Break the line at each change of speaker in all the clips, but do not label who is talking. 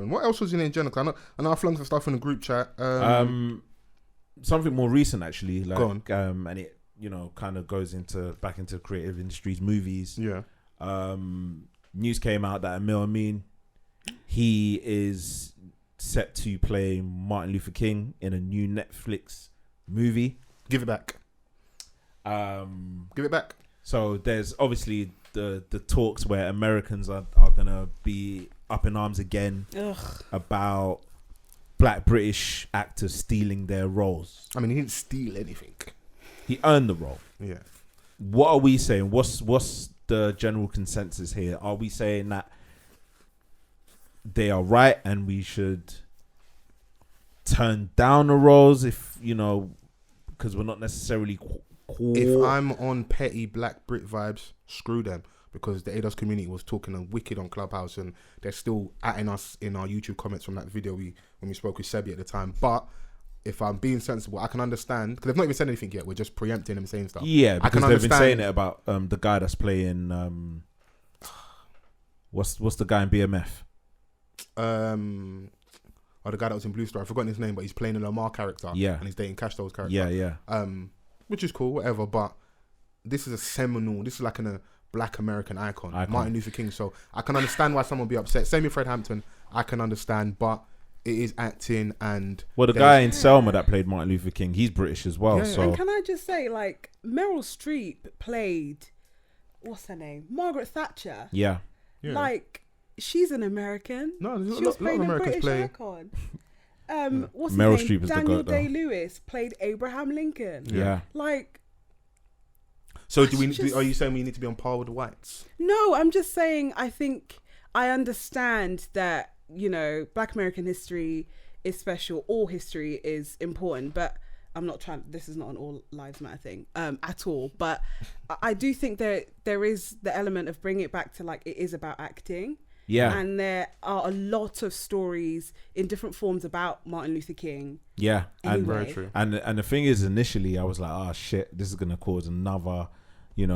man. What else was in general? I know I flung some stuff in the group chat.
Something more recent actually. Like,
go on.
And it kind of goes back into creative industries, movies.
Yeah.
News came out that AmlAmeen, he is set to play Martin Luther King in a new Netflix movie.
Give it back. Give it back.
So there's obviously the talks where Americans are gonna be up in arms again about Black British actors stealing their roles.
I mean, he didn't steal anything.
He earned the role.
Yeah.
What are we saying? What's the general consensus here? Are we saying that they are right and we should turn down the roles if, because we're not necessarily cool?
If I'm on petty Black Brit vibes, screw them, because the ADOS community was talking and wicked on Clubhouse, and they're still atting us in our YouTube comments from that video when we spoke with Sebi at the time. But if I'm being sensible, I can understand, because they've not even said anything yet. We're just preempting them saying stuff.
Yeah, because they've been saying it about the guy that's playing. What's the guy in BMF?
The guy that was in Blue Star. I've forgotten his name, but he's playing a Lamar character.
Yeah,
and he's dating Cash Doll's character.
Yeah.
Which is cool, whatever. But this is a seminal. This is like a Black American icon, Martin Luther King. So I can understand why someone would be upset. Same with Fred Hampton. I can understand, but it is acting. And
the guy in Selma that played Martin Luther King, he's British as well. So
and can I just say, like, Meryl Streep played, what's her name, Margaret Thatcher.
Yeah.
Like, she's an American.
No,
she was playing a British icon. What's
Meryl
his name?
Streep is
Daniel
the goat,
Day-Lewis played Abraham Lincoln.
Yeah.
Like.
So are you saying we need to be on par with the whites?
No, I'm just saying I think I understand that, Black American history is special. All history is important, but I'm not trying, this is not an all lives matter thing at all. But I do think there is the element of bringing it back to, like, it is about acting.
Yeah.
And there are a lot of stories in different forms about Martin Luther King.
Yeah.
Anyway.
And
very true.
And the thing is, initially I was like, oh shit, this is gonna cause another,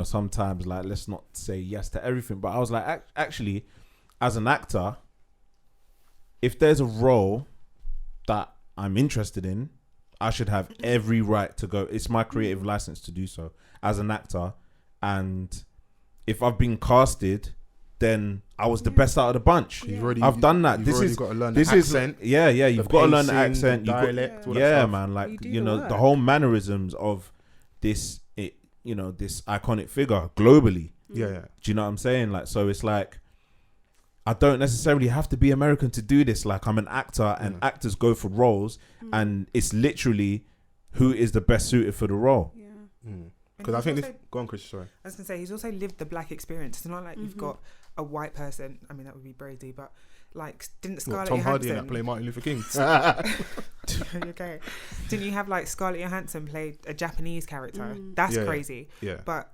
sometimes, like, let's not say yes to everything. But I was like, actually, as an actor, if there's a role that I'm interested in, I should have every right to go. It's my creative license to do so as an actor. And if I've been casted, then I was the best out of the bunch. I've done that. This is got to learn the accent. You've got to learn the accent, dialect. Man. Like, the whole mannerisms of this, this iconic figure globally.
Yeah.
Do you know what I'm saying? Like, so it's like, I don't necessarily have to be American to do this. Like, I'm an actor, and actors go for roles, and it's literally who is the best suited for the role.
Yeah.
Because I think this. Go on, Chris. Sorry.
I was gonna say, he's also lived the Black experience. It's not like you've got a white person. I mean, that would be Brady, but like, didn't Scarlett
Tom Hardy
Johansson
that play Martin Luther King?
Okay. Didn't you have, like, Scarlett Johansson played a Japanese character? That's crazy.
Yeah.
But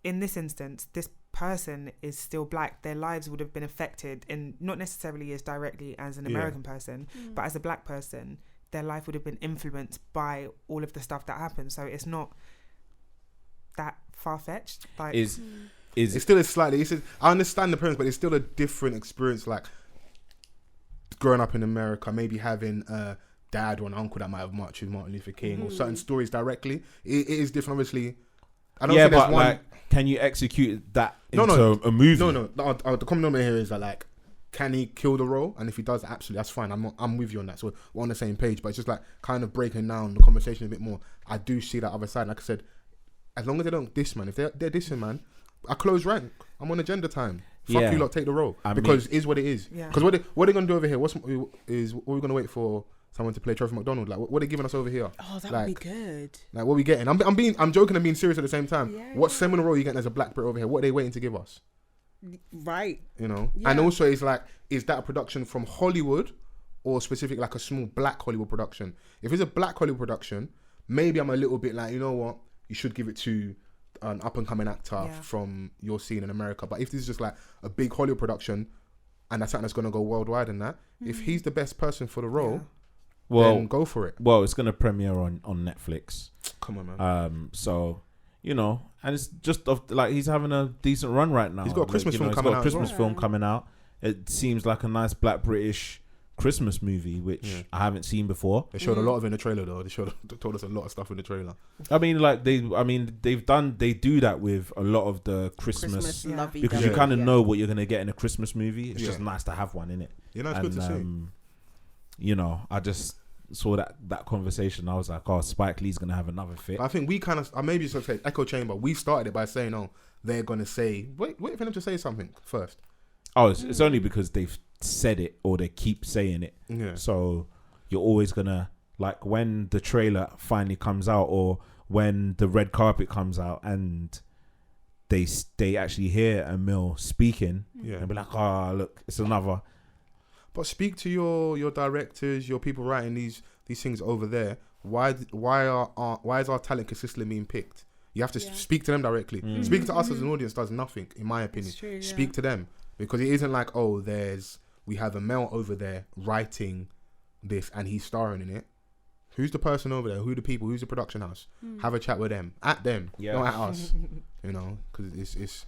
in this instance, this person is still Black. Their lives would have been affected, in not necessarily as directly as an American person, but as a Black person, their life would have been influenced by all of the stuff that happened. So it's not that far-fetched. Like,
Is
it still is slightly? I understand the premise, but it's still a different experience. Like, growing up in America, maybe having a dad or an uncle that might have marched with Martin Luther King, or certain stories directly. It is different, obviously. I don't think there's one.
Like, can you execute that into a movie?
No. The common denominator here is that, like, can he kill the role? And if he does, absolutely, that's fine. I'm with you on that. So we're on the same page. But it's just like kind of breaking down the conversation a bit more. I do see that other side. Like I said, as long as they don't diss, man. If they're dissing, man, I close rank. I'm on agenda time. Fuck you lot, take the role. Because it is what it is. Because what are they going to do over here? What are we going to wait for? Someone to play Trophy McDonald? Like, what are they giving us over here?
Oh, that would be good.
Like, what are we getting? I'm joking and being serious at the same time. What seminal role are you getting as a Black Brit over here? What are they waiting to give us?
Right.
And also, it's like, is that a production from Hollywood or specific, like a small Black Hollywood production? If it's a Black Hollywood production, maybe I'm a little bit like, you know what? You should give it to an up and coming actor from your scene in America. But if this is just like a big Hollywood production and that's something that's going to go worldwide and that, if he's the best person for the role, then go for it.
Well, it's going to premiere on Netflix.
Come on, man.
So, and it's just like he's having a decent run right now.
He's got a Christmas film coming out.
Film coming out. It seems like a nice Black British Christmas movie, which I haven't seen before.
They showed a lot of it in the trailer though. They told us a lot of stuff in the trailer.
I mean, like they do that with a lot of the Christmas
lovey
because you kind of know what you're gonna get in a Christmas movie. It's just nice to have one in it.
You know, it's good to see.
You know, I just saw that conversation. I was like, oh, Spike Lee's gonna have another fit.
I think we kind of maybe it's okay. Echo chamber. We started it by saying, oh, they're gonna say wait for them to say something first.
Oh, it's only because they've said it or they keep saying it.
Yeah.
So you're always gonna, like, when the trailer finally comes out or when the red carpet comes out and they actually hear Emil speaking and be like, oh, look, it's another.
But speak to your directors, your people writing these things over there. Why is our talent consistently being picked? You have to speak to them directly. Speaking to us as an audience does nothing, in my opinion.
True,
speak to them, because it isn't like, oh, we have a male over there writing this and he's starring in it. Who's the person over there? Who are the people? Who's the production house? Have a chat with them, not at us. You know, because it's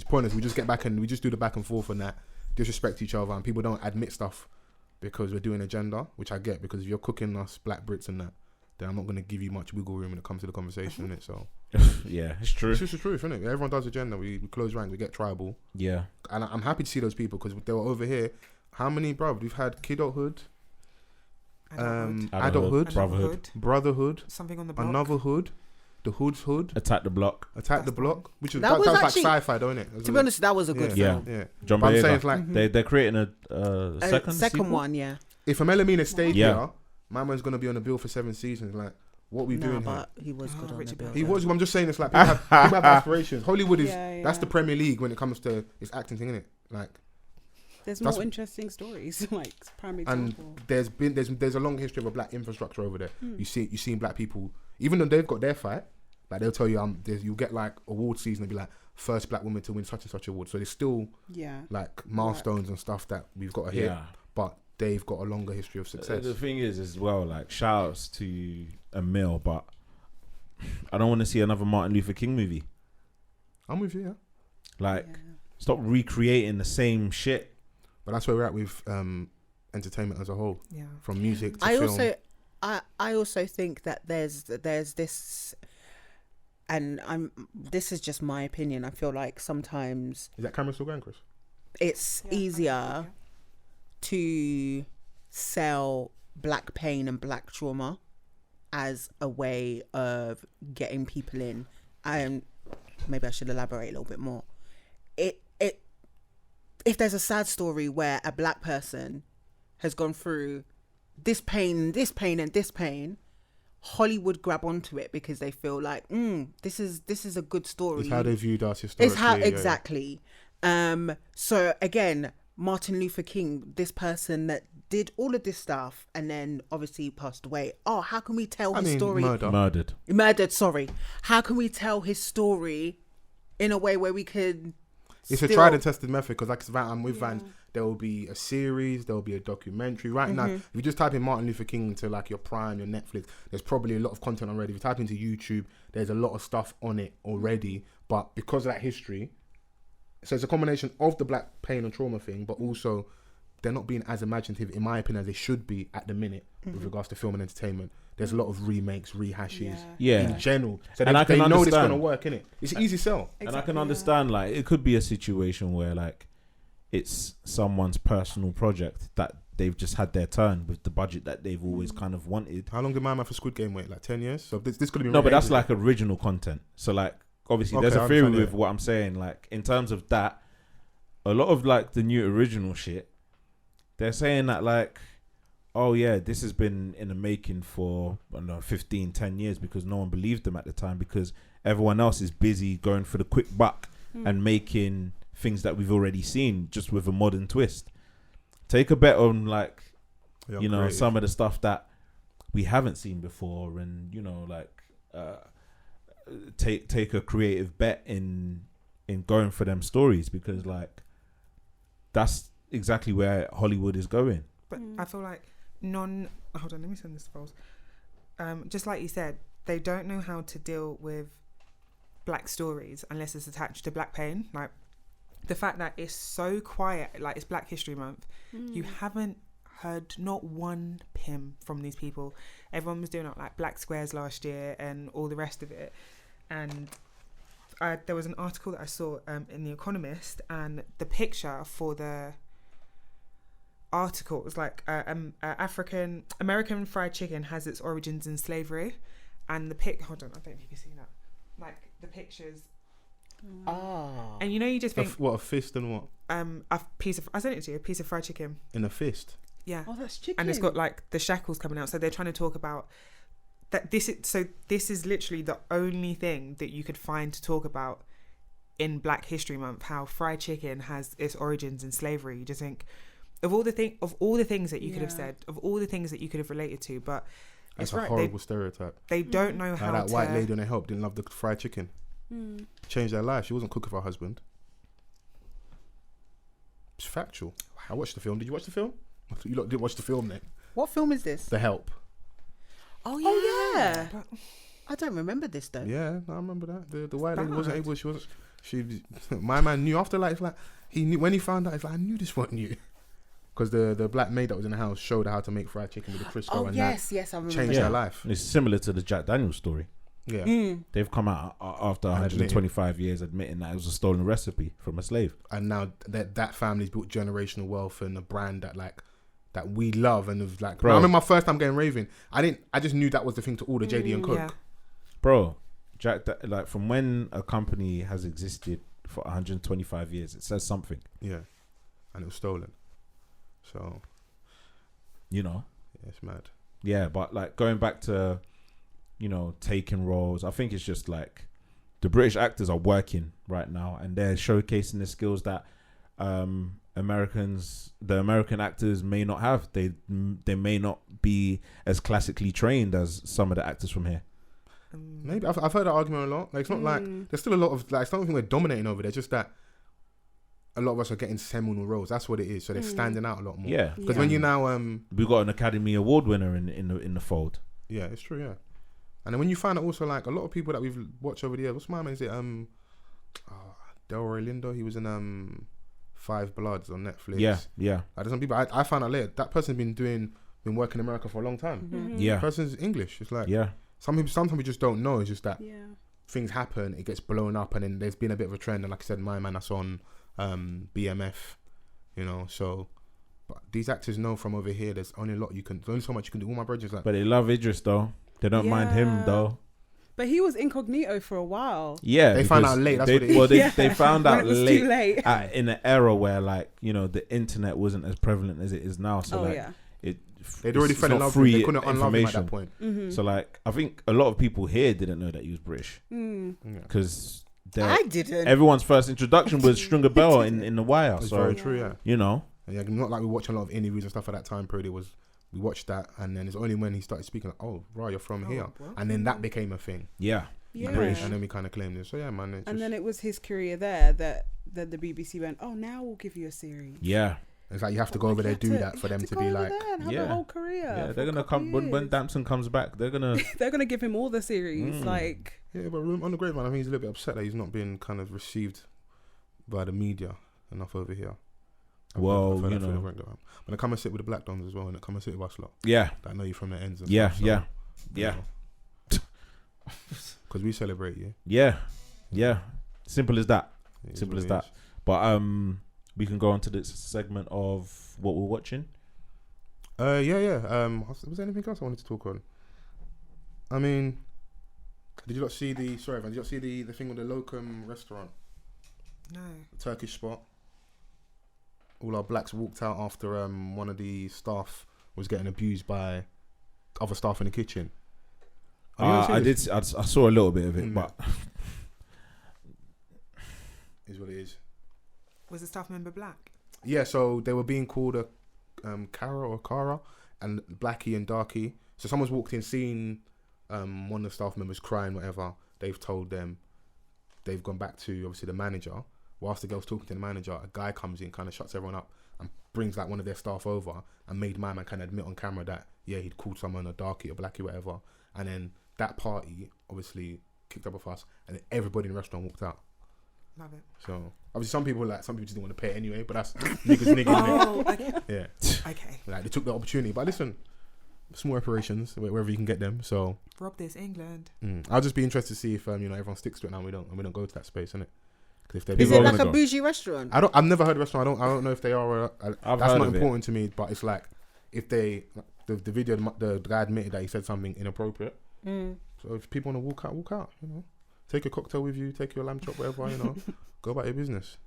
pointless. We just get back and we just do the back and forth and that, disrespect each other, and people don't admit stuff because we're doing agenda, which I get, because if you're cooking us Black Brits and that, then I'm not going to give you much wiggle room when it comes to the conversation, innit? So
yeah, it's true.
It's just the truth, isn't it? Everyone does agenda. We close rank, we get tribal.
Yeah,
and I'm happy to see those people because they were over here. How many, bro? We've had kidulthood, adulthood, brotherhood,
something on the block,
another hood, the hood's hood,
attack the block,
which was that was like sci-fi, don't it?
To be honest, that was a good film.
Yeah.
John
But I'm
Boyega.
saying it's like
they're creating a second sequel?
one. Yeah.
If AmlAmeen had stayed here, my man's gonna be on the bill for 7 seasons. Like, what we doing here?
But he was good on the bill.
He was. I'm just saying, it's like people have aspirations. Hollywood is that's the Premier League when it comes to its acting thing, innit? Like,
there's more interesting stories, like prime example.
And there's a long history of a black infrastructure over there. You see black people, even though they've got their fight, like they'll tell you you'll get like award season and be like first black woman to win such and such award. So there's still like milestones and stuff that we've got to hit, but they've got a longer history of success.
The thing is as well, like, shout outs to Emil, but I don't want to see another Martin Luther King movie.
I'm with you,
stop recreating the same shit.
But that's where we're at with entertainment as a whole. Yeah. From music to film.
I also think that there's this, and this is just my opinion. I feel like sometimes
is that camera still going, Chris?
It's easier to sell black pain and black trauma as a way of getting people in. Maybe I should elaborate a little bit more. If there's a sad story where a black person has gone through this pain, this pain, and this pain, Hollywood grab onto it because they feel like, this is a good story.
It's how they viewed us historically.
It's how exactly. So again, Martin Luther King, this person that did all of this stuff and then obviously passed away. Oh, how can we tell his story? Murdered. Sorry. How can we tell his story in a way where we could?
It's a tried and tested method, because like I'm with Vans, there will be a series, there will be a documentary. Right now, if you just type in Martin Luther King into like your Prime, your Netflix, there's probably a lot of content already. If you type into YouTube, there's a lot of stuff on it already. But because of that history, so it's a combination of the black pain and trauma thing, but also they're not being as imaginative, in my opinion, as they should be at the minute with regards to film and entertainment. There's a lot of remakes, rehashes in general. So they know it's going to work, innit? It's an easy sell.
Exactly, and I can understand, like, it could be a situation where, like, it's someone's personal project that they've just had their turn with the budget that they've always kind of wanted.
How long did my man for Squid Game wait? Like 10 years? So this could be...
No, but that's like original content. So, like, obviously there's a theory with what I'm saying. Like, in terms of that, a lot of, like, the new original shit, they're saying that, like, oh yeah, this has been in the making for, I don't know, 10 years, because no one believed them at the time, because everyone else is busy going for the quick buck and making things that we've already seen just with a modern twist. Take a bet on, like, you know, creative. Some of the stuff that we haven't seen before, and, you know, like, take a creative bet in going for them stories, because, like, that's exactly where Hollywood is going.
But I feel like hold on, let me send this to Fols. Just like you said, they don't know how to deal with black stories unless it's attached to black pain. Like, the fact that it's so quiet, like, it's Black History Month, you haven't heard not one pim from these people. Everyone was doing like black squares last year and all the rest of it. And there was an article that I saw in The Economist, and the picture for the article was like American fried chicken has its origins in slavery, and hold on, I don't think you can see that. Like the pictures.
Oh.
And you know, you just think
what, a fist and what?
A piece of, I sent it to you, a piece of fried chicken
in a fist.
Yeah.
Oh, that's chicken.
And it's got like the shackles coming out, so they're trying to talk about that. This is literally the only thing that you could find to talk about in Black History Month, how fried chicken has its origins in slavery. You just think of all the things that you could have said, of all the things that you could have related to, but
that's
it's
a
right.
horrible stereotype.
They don't know how
that
to.
White lady on her help didn't love the fried chicken. Changed their life. She wasn't cooking for her husband. It's factual. I watched the film. Did you watch the film? You lot didn't watch the film, then.
What film is this?
The Help.
Oh yeah.
But
I don't remember this though.
Yeah, I remember that. The white lady wasn't able. My man knew after, like, it's like he knew when he found out. It's like, I knew this wasn't you, because the black maid that was in the house showed her how to make fried chicken with the Crisco.
Oh
and
yes,
that
I remember.
changed her life.
It's similar to the Jack Daniel's story.
Yeah.
They've come out after 125 years admitting that it was a stolen recipe from a slave,
and now that family's built generational wealth and a brand that we love, and of like,
bro,
I remember my first time getting raving. I just knew that was the thing to order JD and Coke.
Yeah.
Bro, like from when a company has existed for 125 years, it says something.
Yeah, and it was stolen. So,
you know,
yeah, it's mad.
Yeah, but like going back to, taking roles, I think it's just like the British actors are working right now and they're showcasing the skills that the American actors may not have. They may not be as classically trained as some of the actors from here.
Maybe I've heard that argument a lot. Like, it's not like there's still a lot of, like, it's not something we're dominating over. There's just that a lot of us are getting seminal roles. That's what it is. So they're standing out a lot more.
Yeah,
because when you now
we got an Academy Award winner in the fold.
Yeah, it's true. Yeah, and then when you find out also, like, a lot of people that we've watched over the years. What's my man? Is it Delroy Lindo? He was in Five Bloods on Netflix.
Yeah.
Like, there's some people I found out later. That person's been working in America for a long time.
Yeah,
the person's English. It's like,
yeah.
Sometimes we just don't know. It's just that things happen, it gets blown up, and then there's been a bit of a trend. And like I said, my man, that's on BMF, so. But these actors know from over here, there's only so much you can do. All my brothers like.
But they love Idris though. They don't mind him though.
But he was incognito for a while.
Yeah,
they found out late. That's what it is.
Well, they found out late,
too late.
In an era where, like, the internet wasn't as prevalent as it is now. So
they'd already fell in love with him. They couldn't unlove him at that point.
So, like, I think a lot of people here didn't know that he was British because
I didn't.
Everyone's first introduction was Stringer Bell in The Wire.
It's
so
very true. Yeah,
and
not like we watch a lot of interviews and stuff at that time period. We watched that, and then it's only when he started speaking, like, oh, right, you're from here, and then that became a thing.
Yeah.
And then we kind of claimed it. So yeah, man.
And then it was his career there that the BBC went, oh, now we'll give you a series.
Yeah.
It's like you have to go over there, do that for them to be like,
have a whole career.
Yeah, they're gonna come when Damson comes back. They're gonna
give him all the series. Like,
yeah, but on the Grapevine, I think he's a little bit upset that he's not being kind of received by the media enough over here.
Well,
but come and sit with the Black Dons as well, and come and sit with us lot.
Yeah,
I know you from the ends. And
yeah,
stuff,
yeah.
Because we celebrate you.
Yeah. Simple as that. Simple as that. But we can go on to this segment of what we're watching.
Yeah. Was there anything else I wanted to talk on? I mean, did you not see the thing with the Lokkum restaurant?
No.
The Turkish spot. All our blacks walked out after one of the staff was getting abused by other staff in the kitchen.
I saw a little bit of it, but
is what it is.
Was the staff member black?
Yeah, so they were being called a Kara or Kara, and Blackie and Darkie. So someone's walked in, seen one of the staff members crying, whatever. They've told them. They've gone back to obviously the manager. Whilst the girl's talking to the manager, a guy comes in, kind of shuts everyone up, and brings like one of their staff over, and made my man kind of admit on camera that he'd called someone a Darkie or Blackie, whatever. And then that party obviously kicked up a fuss, and then everybody in the restaurant walked out.
Love it.
So obviously some people just didn't want to pay it anyway, but that's niggas.
Oh, okay.
Yeah.
Okay.
Like they took the opportunity, but listen, small reparations wherever you can get them. So
rob this England.
I'll just be interested to see if everyone sticks to it now. We don't go to that space, innit?
Is it like a bougie restaurant?
I've never heard of a restaurant. I don't know if they are. That's not important to me. But it's like if they the video the guy admitted that he said something inappropriate. So if people want to walk out. Take a cocktail with you, take your lamb chop, whatever. Go about your business.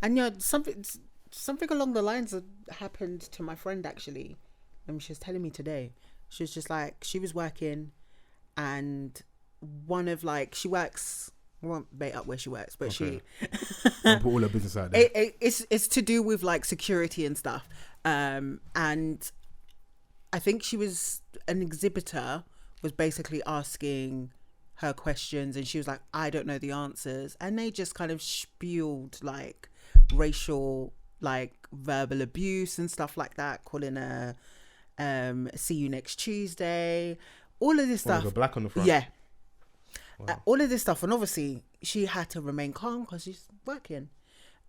And something along the lines that happened to my friend actually. She was telling me today. She was just like, she was working, and she works. I won't bait up where she works, but
she put all her business out there.
It's to do with like security and stuff. And I think she was an exhibitor was basically asking her questions, and she was like, I don't know the answers, and they just kind of spewed like racial, like verbal abuse and stuff like that, calling her see you next Tuesday, all of this stuff.
With a black on the front.
Yeah.
Wow.
All of this stuff, and obviously she had to remain calm because she's working.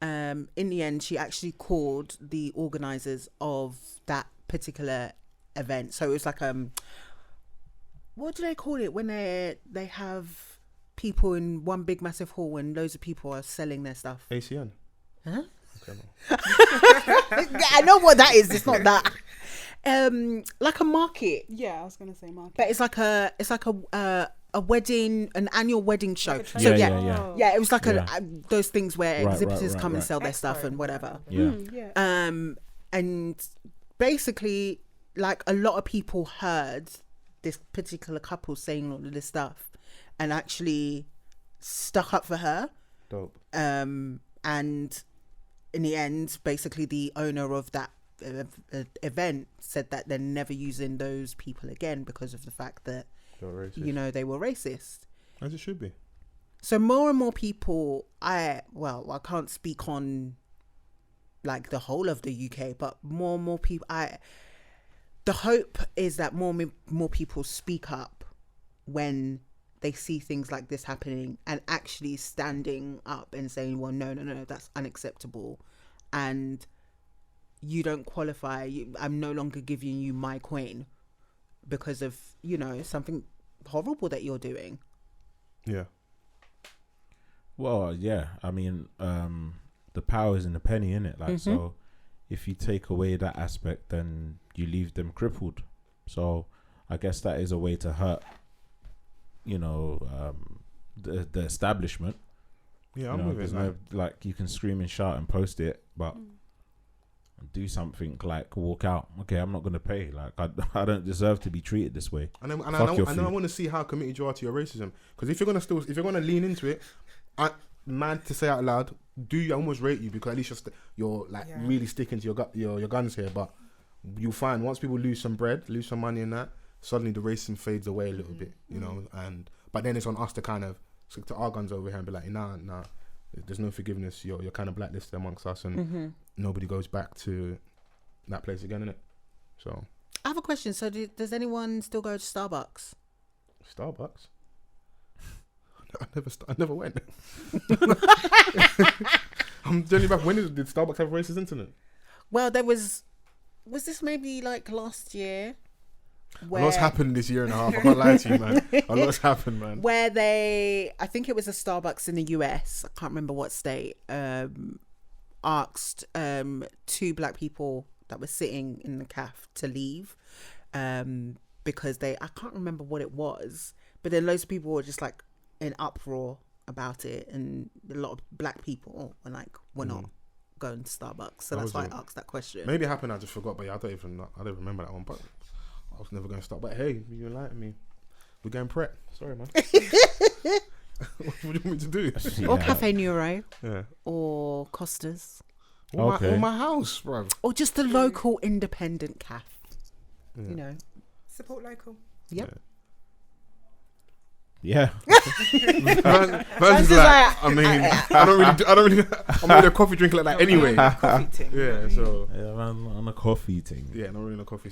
In the end, she actually called the organisers of that particular event. So it was like what do they call it when they have people in one big massive hall and loads of people are selling their stuff?
ACN.
Huh?
Okay,
no. I know what that is. It's not that. Like a market.
Yeah, I was gonna say market.
But it's like a wedding, an annual wedding show.
Like
So
yeah,
it was like those things where exhibitors come and sell their stuff and whatever.
Yeah.
And basically, like a lot of people heard this particular couple saying all of this stuff and actually stuck up for her.
Dope.
And in the end, basically the owner of that event said that they're never using those people again because of the fact that they were racist.
As it should be.
So more and more people, I can't speak on like the whole of the UK, but more and more people, the hope is that more people speak up when they see things like this happening and actually standing up and saying, well, no, that's unacceptable. And you don't qualify. I'm no longer giving you my coin because of, something horrible that you're doing.
Yeah.
Well, yeah. I mean, the power is in the penny, innit? Like, so if you take away that aspect, then you leave them crippled. So I guess that is a way to hurt, the establishment.
Yeah, I'm with it.
Like you can scream and shout and post it, but do something like walk out. Okay, I'm not going to pay. Like I don't deserve to be treated this way. And then
I want to see how committed you are to your racism. Because if you're gonna lean into it, man, to say out loud, I almost rate you because at least you're really sticking to your guns here. But you'll find once people lose some bread, lose some money in that, suddenly the racism fades away a little bit, but then it's on us to kind of stick to our guns over here and be like, nah, there's no forgiveness. You're kind of blacklisted amongst us, and nobody goes back to that place again, innit? So
I have a question. So does anyone still go to Starbucks?
Starbucks? I never went. I'm generally back. When did Starbucks have a racist incident?
Well, there was this maybe like last year?
A lot's happened this year and a half. I can't lie to you, man. A lot's happened, man.
Where I think it was a Starbucks in the US, I can't remember what state, asked two black people that were sitting in the cafe to leave because I can't remember what it was, but then loads of people were just like in uproar about it, and a lot of black people were like, we're not going to Starbucks. So that's why I asked that question.
Maybe it happened, I just forgot, but yeah, I don't remember that one, but I was never going to stop. But hey, you enlightened me. We're going prep. Sorry, man. What do you want me to do?
Or Cafe Neuro.
Yeah.
Or Costa's.
Or my house, bro.
Or just the local independent cafe. Yeah.
Support local.
Yep.
Yeah.
Man's like, I don't really. I'm not a coffee drinker like that anyway.
Coffee ting,
yeah, so.
Yeah, man, on a coffee thing.
Yeah, not really on a coffee.